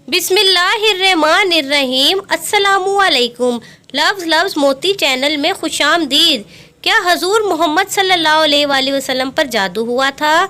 बिस्मिल्लाहिर्रहमानिर्रहीम। अस्सलामुअलैकुम। लफ्ज़ मोती चैनल में खुश आमदीद। क्या हजूर मोहम्मद सल्लल्लाहु अलैहि वसल्लम पर जादू हुआ था?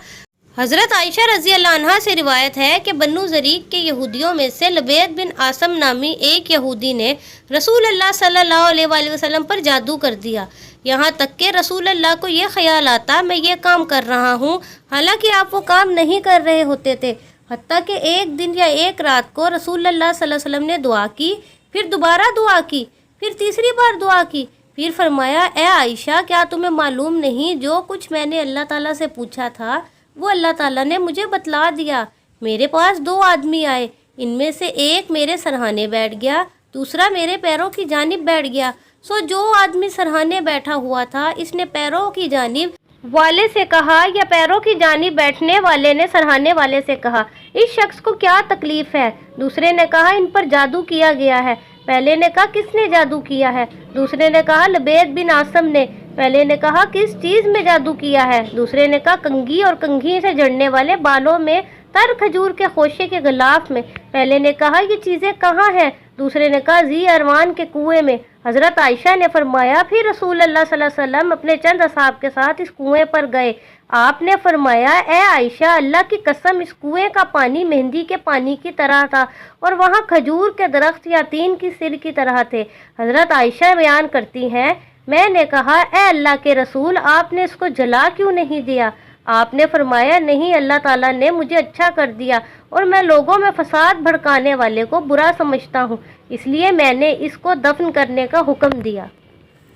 हज़रत आयशा रज़ी अल्लाह अन्हा से रिवायत है कि बन्नू ज़रीक़ के यहूदियों में से लबैद बिन आसम नामी एक यहूदी ने रसूल अल्लाह सल्लल्लाहु अलैहि वसल्लम पर जादू कर दिया। यहाँ तक कि रसूल अल्लाह को ये ख्याल आता मैं ये काम कर रहा हूँ, हालांकि आप वो काम नहीं कर रहे होते थे। हत्ता कि एक दिन या एक रात को रसूल अल्लाह सल्लल्लाहु अलैहि वसल्लम ने दुआ की, फिर दोबारा दुआ की, फिर तीसरी बार दुआ की, फिर फरमाया, ए आयशा, क्या तुम्हें मालूम नहीं जो कुछ मैंने अल्लाह ताला से पूछा था वो अल्लाह ताला ने मुझे बतला दिया। मेरे पास दो आदमी आए, इनमें से एक मेरे सरहाने बैठ गया, दूसरा मेरे पैरों की जानिब बैठ गया। सो जो आदमी सरहाने बैठा हुआ था इसने पैरों की जानिब वाले से कहा या पैरों की जानिब बैठने वाले ने सरहाने वाले से कहा, इस शख्स को क्या तकलीफ है? दूसरे ने कहा, इन पर जादू किया गया है। पहले ने कहा, किसने जादू किया है? दूसरे ने कहा, लबैद बिन आसम ने। पहले ने कहा, किस चीज़ में जादू किया है? दूसरे ने कहा, कंघी और कंघी से जड़ने वाले बालों में, तर खजूर के खोशे के गिलाफ में। पहले ने कहा, ये चीज़ें कहाँ हैं? दूसरे ने कहा, जी अरवान के कुएं में। हज़रत आयशा ने फरमाया, फिर रसूल अल्लाह सल्लल्लाहु अलैहि वसल्लम अपने चंद असहाब के साथ इस कुएं पर गए। आपने फरमाया, ए आयशा, अल्लाह की कसम, इस कुएं का पानी मेहंदी के पानी की तरह था और वहाँ खजूर के दरख्त या तीन की सिर की तरह थे। हज़रत आयशा बयान करती हैं, मैंने कहा, ए अल्लाह के रसूल, आपने इसको जला क्यों नहीं दिया? आपने फरमाया, नहीं, अल्लाह ताला ने मुझे अच्छा कर दिया और मैं लोगों में फसाद भड़काने वाले को बुरा समझता हूँ, इसलिए मैंने इसको दफन करने का हुक्म दिया।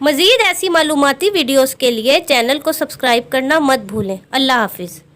मज़ीद ऐसी मालूमाती वीडियोस के लिए चैनल को सब्सक्राइब करना मत भूलें। अल्लाह हाफिज़।